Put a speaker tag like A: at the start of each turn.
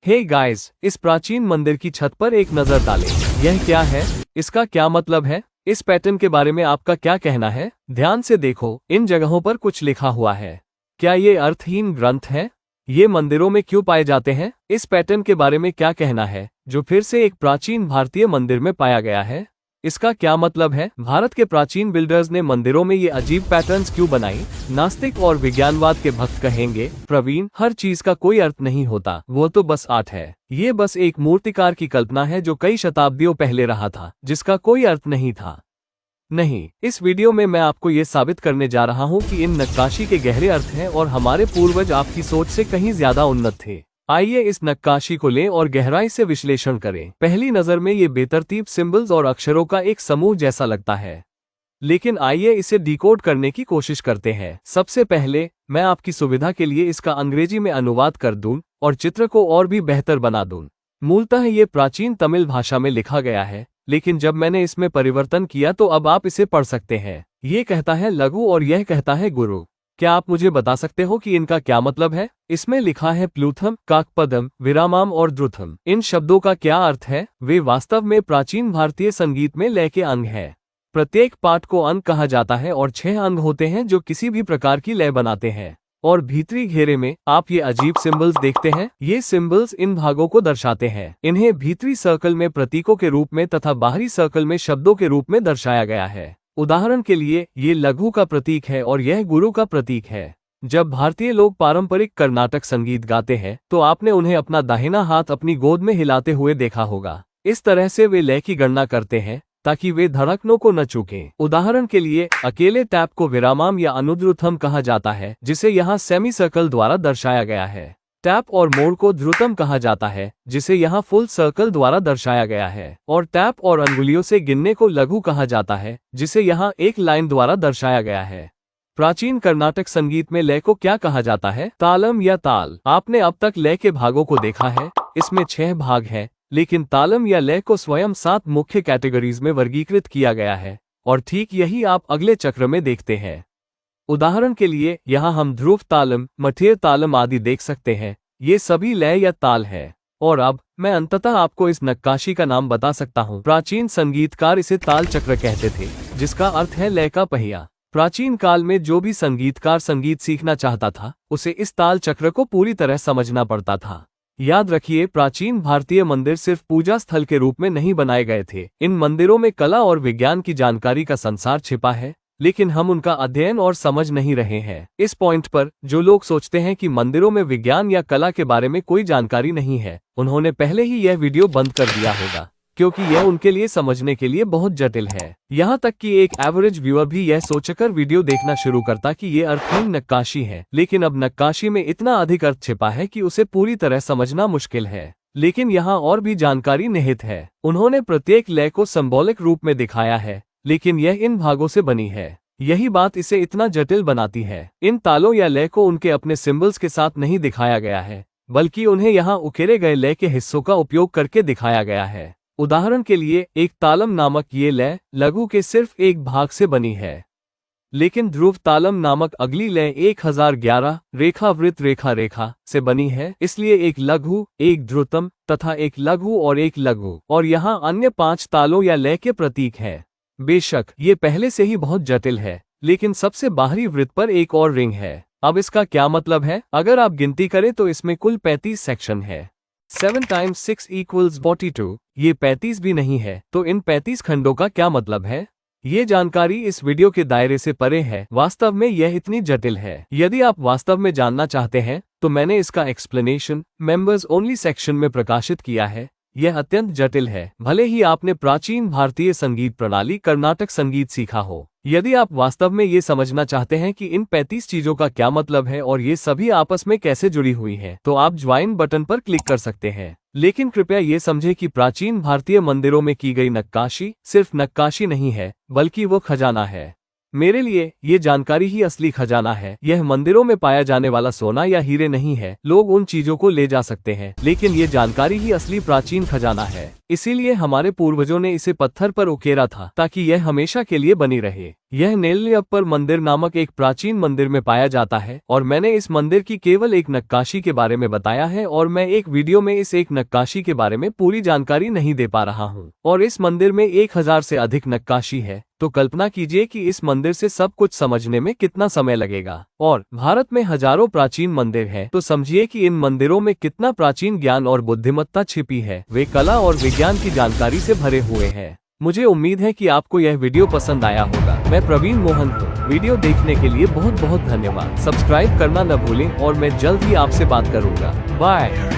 A: Hey guys, इस प्राचीन मंदिर की छत पर एक नजर डालें। यह क्या है? इसका क्या मतलब है? इस पैटर्न के बारे में आपका क्या कहना है? ध्यान से देखो, इन जगहों पर कुछ लिखा हुआ है। क्या ये अर्थहीन ग्रंथ है? ये मंदिरों में क्यों पाए जाते हैं? इस पैटर्न के बारे में क्या कहना है, जो फिर से एक प्राचीन भारतीय मंदिर में पाया गया है? इसका क्या मतलब है? भारत के प्राचीन बिल्डर्स ने मंदिरों में ये अजीब पैटर्न्स क्यों बनाई? नास्तिक और विज्ञानवाद के भक्त कहेंगे, प्रवीण, हर चीज का कोई अर्थ नहीं होता, वो तो बस आर्ट है। ये बस एक मूर्तिकार की कल्पना है जो कई शताब्दियों पहले रहा था, जिसका कोई अर्थ नहीं था। नहीं, इस वीडियो में मैं आपको ये साबित करने जा रहा हूँ कि इन नक्काशी के गहरे अर्थ हैं और हमारे पूर्वज आपकी सोच से कहीं ज्यादा उन्नत थे। आइए इस नक्काशी को लें और गहराई से विश्लेषण करें। पहली नजर में ये बेतरतीब सिंबल्स और अक्षरों का एक समूह जैसा लगता है, लेकिन आइए इसे डिकोड करने की कोशिश करते हैं। सबसे पहले मैं आपकी सुविधा के लिए इसका अंग्रेजी में अनुवाद कर दूं और चित्र को और भी बेहतर बना दूं। मूलतः ये प्राचीन तमिल भाषा में लिखा गया है, लेकिन जब मैंने इसमें परिवर्तन किया तो अब आप इसे पढ़ सकते हैं। ये कहता है लघु और यह कहता है गुरु। क्या आप मुझे बता सकते हो कि इनका क्या मतलब है? इसमें लिखा है प्लूथम, काकपदम, विरामाम और द्रुथम। इन शब्दों का क्या अर्थ है? वे वास्तव में प्राचीन भारतीय संगीत में लय के अंग हैं। प्रत्येक पाठ को अंग कहा जाता है और 6 अंग होते हैं जो किसी भी प्रकार की लय बनाते हैं। और भीतरी घेरे में आप ये अजीब सिंबल्स देखते हैं। ये सिंबल्स इन भागों को दर्शाते हैं। इन्हें भीतरी सर्कल में प्रतीकों के रूप में तथा बाहरी सर्कल में शब्दों के रूप में दर्शाया गया है। उदाहरण के लिए, ये लघु का प्रतीक है और यह गुरु का प्रतीक है। जब भारतीय लोग पारंपरिक कर्नाटक संगीत गाते हैं तो आपने उन्हें अपना दाहिना हाथ अपनी गोद में हिलाते हुए देखा होगा। इस तरह से वे लय की गणना करते हैं ताकि वे धड़कनों को न चूकें। उदाहरण के लिए, अकेले टैप को विरामाम या अनुद्रुतम कहा जाता है, जिसे यहाँ सेमी सर्कल द्वारा दर्शाया गया है। टैप और मोड़ को ध्रुतम कहा जाता है, जिसे यहाँ फुल सर्कल द्वारा दर्शाया गया है। और टैप और अंगुलियों से गिनने को लघु कहा जाता है, जिसे यहाँ एक लाइन द्वारा दर्शाया गया है। प्राचीन कर्नाटक संगीत में लय को क्या कहा जाता है? तालम या ताल। आपने अब तक लय के भागों को देखा है। इसमें 6 भाग हैं, लेकिन तालम या लय को स्वयं 7 मुख्य कैटेगरीज में वर्गीकृत किया गया है, और ठीक यही आप अगले चक्र में देखते हैं। उदाहरण के लिए, यहाँ हम ध्रुव तालम, मठेर तालम आदि देख सकते हैं। ये सभी लय या ताल है। और अब मैं अंततः आपको इस नक्काशी का नाम बता सकता हूँ। प्राचीन संगीतकार इसे ताल चक्र कहते थे, जिसका अर्थ है लय का पहिया। प्राचीन काल में जो भी संगीतकार संगीत सीखना चाहता था, उसे इस ताल चक्र को पूरी तरह समझना पड़ता था। याद रखिए, प्राचीन भारतीय मंदिर सिर्फ पूजा स्थल के रूप में नहीं बनाए गए थे। इन मंदिरों में कला और विज्ञान की जानकारी का संसार छिपा है, लेकिन हम उनका अध्ययन और समझ नहीं रहे हैं। इस पॉइंट पर जो लोग सोचते हैं कि मंदिरों में विज्ञान या कला के बारे में कोई जानकारी नहीं है, उन्होंने पहले ही यह वीडियो बंद कर दिया होगा, क्योंकि यह उनके लिए समझने के लिए बहुत जटिल है। यहाँ तक कि एक एवरेज व्यूअर भी यह सोचकर वीडियो देखना शुरू करता कि ये अर्थहीन नक्काशी है। लेकिन अब नक्काशी में इतना अधिक अर्थ छिपा है कि उसे पूरी तरह समझना मुश्किल है। लेकिन यहाँ और भी जानकारी निहित है। उन्होंने प्रत्येक लय को सिंबॉलिक रूप में दिखाया है, लेकिन यह इन भागों से बनी है। यही बात इसे इतना जटिल बनाती है। इन तालों या लय को उनके अपने सिंबल्स के साथ नहीं दिखाया गया है, बल्कि उन्हें यहाँ उकेरे गए लय के हिस्सों का उपयोग करके दिखाया गया है। उदाहरण के लिए, एक तालम नामक ये लय लघु के सिर्फ एक भाग से बनी है, लेकिन ध्रुव तालम नामक अगली लय 1011 रेखा वृत्त रेखा रेखा से बनी है। इसलिए एक लघु, एक ध्रुतम तथा एक लघु और एक लघु, और यहाँ अन्य 5 तालों या लय के प्रतीक हैं। बेशक ये पहले से ही बहुत जटिल है, लेकिन सबसे बाहरी वृत्त पर एक और रिंग है। अब इसका क्या मतलब है? अगर आप गिनती करें तो इसमें कुल 35 सेक्शन है। 7 × 6 = 42। ये 35 भी नहीं है, तो इन 35 खंडों का क्या मतलब है? ये जानकारी इस वीडियो के दायरे से परे है। वास्तव में यह इतनी जटिल है। यदि आप वास्तव में जानना चाहते हैं, तो मैंने इसका एक्सप्लेनेशन मेंबर्स ओनली सेक्शन में प्रकाशित किया है। यह अत्यंत जटिल है, भले ही आपने प्राचीन भारतीय संगीत प्रणाली कर्नाटक संगीत सीखा हो। यदि आप वास्तव में ये समझना चाहते हैं कि इन 35 चीजों का क्या मतलब है और ये सभी आपस में कैसे जुड़ी हुई हैं, तो आप ज्वाइन बटन पर क्लिक कर सकते हैं। लेकिन कृपया ये समझें कि प्राचीन भारतीय मंदिरों में की गई नक्काशी सिर्फ नक्काशी नहीं है, बल्कि वो खजाना है। मेरे लिए ये जानकारी ही असली खजाना है। यह मंदिरों में पाया जाने वाला सोना या हीरे नहीं है। लोग उन चीजों को ले जा सकते हैं, लेकिन ये जानकारी ही असली प्राचीन खजाना है। इसीलिए हमारे पूर्वजों ने इसे पत्थर पर उकेरा था, ताकि यह हमेशा के लिए बनी रहे। यह नेल्लियप्पर मंदिर नामक एक प्राचीन मंदिर में पाया जाता है और मैंने इस मंदिर की केवल एक नक्काशी के बारे में बताया है और मैं एक वीडियो में इस एक नक्काशी के बारे में पूरी जानकारी नहीं दे पा रहा हूँ। और इस मंदिर में 1000 से अधिक नक्काशी है, तो कल्पना कीजिए कि इस मंदिर से सब कुछ समझने में कितना समय लगेगा। और भारत में हजारों प्राचीन मंदिर हैं, तो समझिए कि इन मंदिरों में कितना प्राचीन ज्ञान और बुद्धिमत्ता छिपी है। वे कला और विज्ञान की जानकारी से भरे हुए हैं। मुझे उम्मीद है कि आपको यह वीडियो पसंद आया होगा। मैं प्रवीण मोहन हूँ। वीडियो देखने के लिए बहुत बहुत धन्यवाद। सब्सक्राइब करना न भूलें और मैं जल्द ही आपसे बात करूंगा। बाय।